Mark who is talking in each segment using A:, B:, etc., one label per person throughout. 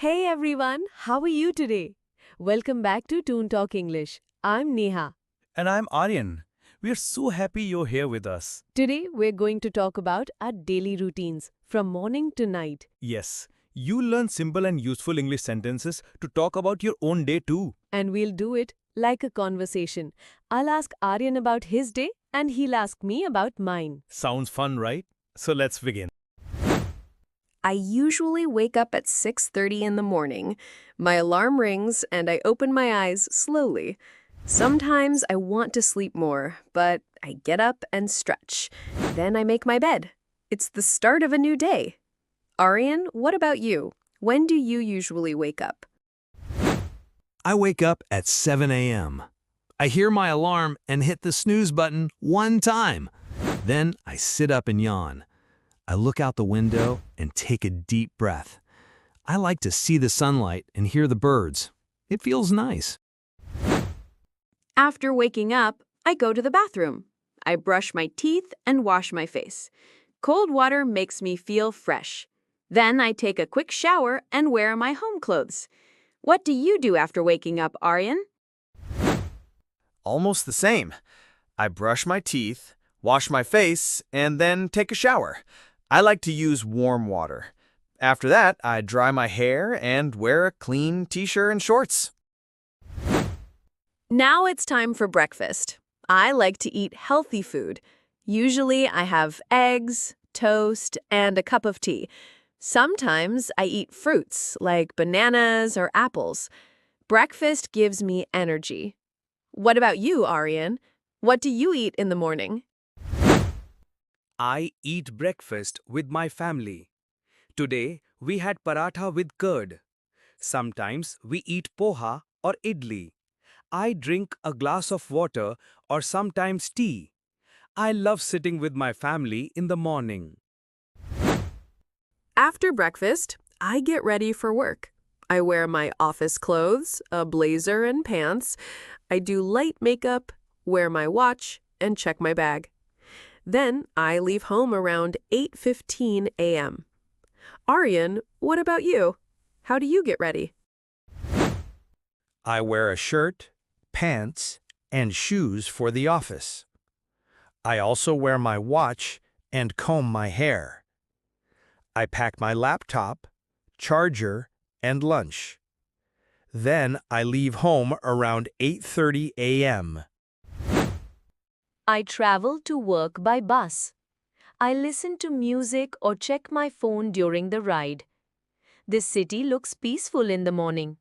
A: Hey everyone, how are you today? Welcome back to Toon Talk English. I'm Neha.
B: And I'm Aryan. We are so happy you're here with us.
A: Today we're going to talk about our daily routines from morning to night.
B: Yes, you learn simple and useful English sentences to talk about your own day too.
A: And we'll do it like a conversation. I'll ask Aryan about his day and he'll ask me about mine.
B: Sounds fun, right? So let's begin.
C: I usually wake up at 6:30 in the morning. My alarm rings and I open my eyes slowly. Sometimes I want to sleep more, but I get up and stretch. Then I make my bed. It's the start of a new day. Aryan, what about you? When do you usually wake up?
D: I wake up at 7 a.m. I hear my alarm and hit the snooze button one time. Then I sit up and yawn. I look out the window and take a deep breath. I like to see the sunlight and hear the birds. It feels nice.
C: After waking up, I go to the bathroom. I brush my teeth and wash my face. Cold water makes me feel fresh. Then I take a quick shower and wear my home clothes. What do you do after waking up, Aryan?
E: Almost the same. I brush my teeth, wash my face, and then take a shower. I like to use warm water. After that, I dry my hair and wear a clean t-shirt and shorts.
C: Now it's time for breakfast. I like to eat healthy food. Usually I have eggs, toast, and a cup of tea. Sometimes I eat fruits like bananas or apples. Breakfast gives me energy. What about you, Aryan? What do you eat in the morning?
F: I eat breakfast with my family. Today, we had paratha with curd. Sometimes we eat poha or idli. I drink a glass of water or sometimes tea. I love sitting with my family in the morning.
C: After breakfast, I get ready for work. I wear my office clothes, a blazer and pants. I do light makeup, wear my watch, and check my bag. Then I leave home around 8:15 a.m. Aryan, what about you? How do you get ready?
E: I wear a shirt, pants, and shoes for the office. I also wear my watch and comb my hair. I pack my laptop, charger, and lunch. Then I leave home around 8:30 a.m.
A: I travel to work by bus. I listen to music or check my phone during the ride. This city looks peaceful in the morning.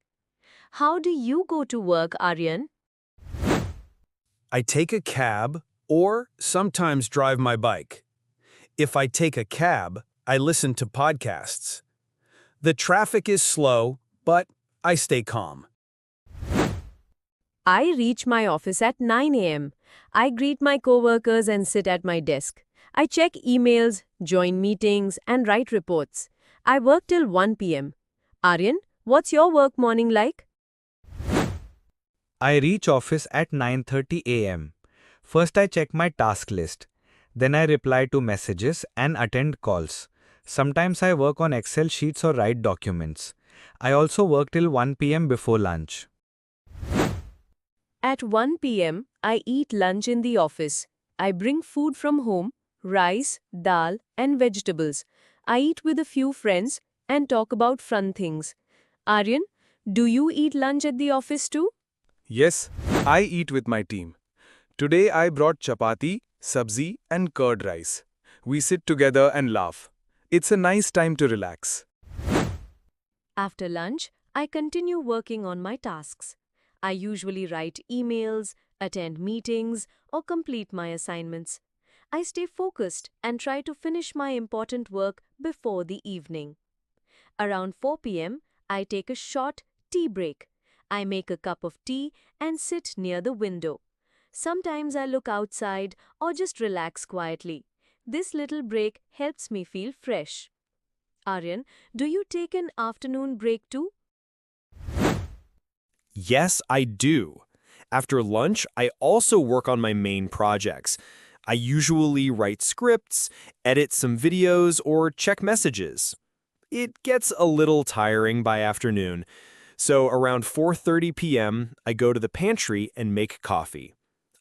A: How do you go to work, Aryan?
E: I take a cab or sometimes drive my bike. If I take a cab, I listen to podcasts. The traffic is slow, but I stay calm.
A: I reach my office at 9 a.m. I greet my coworkers and sit at my desk. I check emails, join meetings, and write reports. I work till 1 p.m. Aryan, what's your work morning like?
F: I reach office at 9:30 a.m. First I check my task list. Then I reply to messages and attend calls. Sometimes I work on Excel sheets or write documents. I also work till 1 p.m. before lunch.
A: At 1 p.m., I eat lunch in the office. I bring food from home, rice, dal, and vegetables. I eat with a few friends and talk about fun things. Aryan, do you eat lunch at the office too?
G: Yes, I eat with my team. Today I brought chapati, sabzi, and curd rice. We sit together and laugh. It's a nice time to relax.
A: After lunch, I continue working on my tasks. I usually write emails, attend meetings, or complete my assignments. I stay focused and try to finish my important work before the evening. Around 4 p.m., I take a short tea break. I make a cup of tea and sit near the window. Sometimes I look outside or just relax quietly. This little break helps me feel fresh. Aryan, do you take an afternoon break too?
E: Yes, I do. After lunch, I also work on my main projects. I usually write scripts, edit some videos, or check messages.
B: It gets a little tiring by afternoon. So around 4:30 p.m., I go to the pantry and make coffee.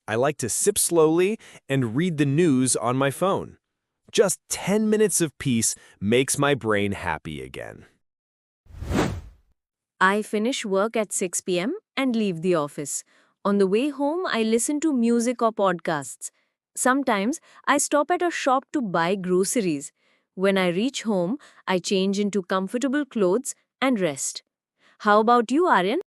B: I like to sip slowly and read the news on my phone. Just 10 minutes of peace makes my brain happy again.
A: I finish work at 6 p.m. and leave the office. On the way home, I listen to music or podcasts. Sometimes I stop at a shop to buy groceries. When I reach home, I change into comfortable clothes and rest. How about you, Aryan?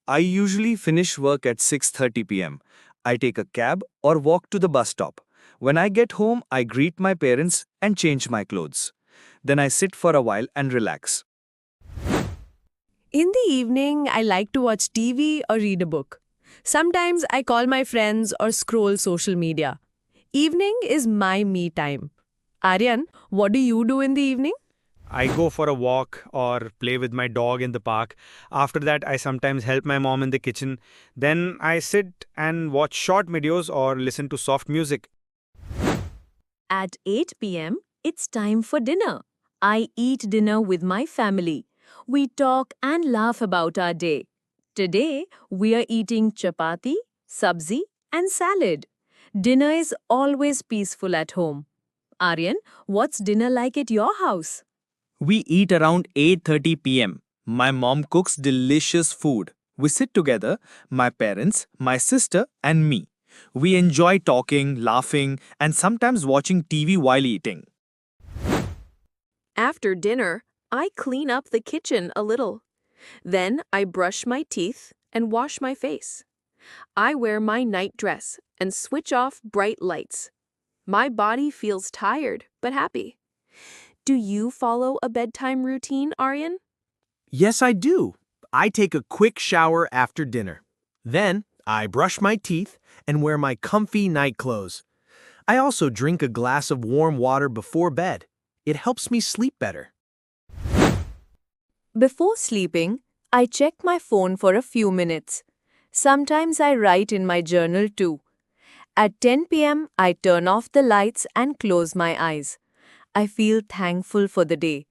F: I usually finish work at 6:30 p.m. I take a cab or walk to the bus stop. When I get home, I greet my parents and change my clothes. Then I sit for a while and relax.
C: In the evening, I like to watch TV or read a book. Sometimes I call my friends or scroll social media. Evening is my me time. Aryan, what do you do in the evening?
E: I go for a walk or play with my dog in the park. After that, I sometimes help my mom in the kitchen. Then I sit and watch short videos or listen to soft music.
A: At 8 p.m., it's time for dinner. I eat dinner with my family. We talk and laugh about our day. Today, we are eating chapati, sabzi, and salad. Dinner is always peaceful at home. Aryan, what's dinner like at your house?
F: We eat around 8:30 p.m. My mom cooks delicious food. We sit together, my parents, my sister, and me. We enjoy talking, laughing, and sometimes watching TV while eating.
C: After dinner, I clean up the kitchen a little. Then I brush my teeth and wash my face. I wear my night dress and switch off bright lights. My body feels tired but happy. Do you follow a bedtime routine, Aryan?
B: Yes, I do. I take a quick shower after dinner. Then, I brush my teeth and wear my comfy night clothes. I also drink a glass of warm water before bed. It helps me sleep better.
A: Before sleeping, I check my phone for a few minutes. Sometimes I write in my journal too. At 10 p.m., I turn off the lights and close my eyes. I feel thankful for the day.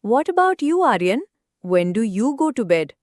A: What about you, Aryan? When do you go to bed?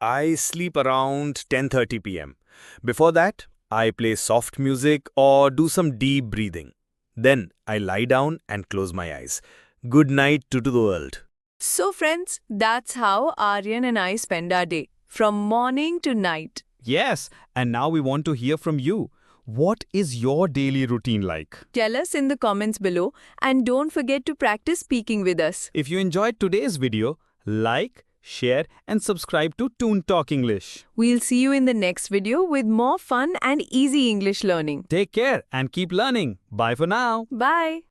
B: I sleep around 10:30 p.m. Before that, I play soft music or do some deep breathing. Then I lie down and close my eyes. Good night to the world.
A: So friends, that's how Aryan and I spend our day, from morning to night.
G: Yes, and now we want to hear from you. What is your daily routine like?
A: Tell us in the comments below and don't forget to practice speaking with us.
G: If you enjoyed today's video, like, share and subscribe to Toon Talk English.
A: We'll see you in the next video with more fun and easy English learning.
G: Take care and keep learning. Bye for now.
A: Bye.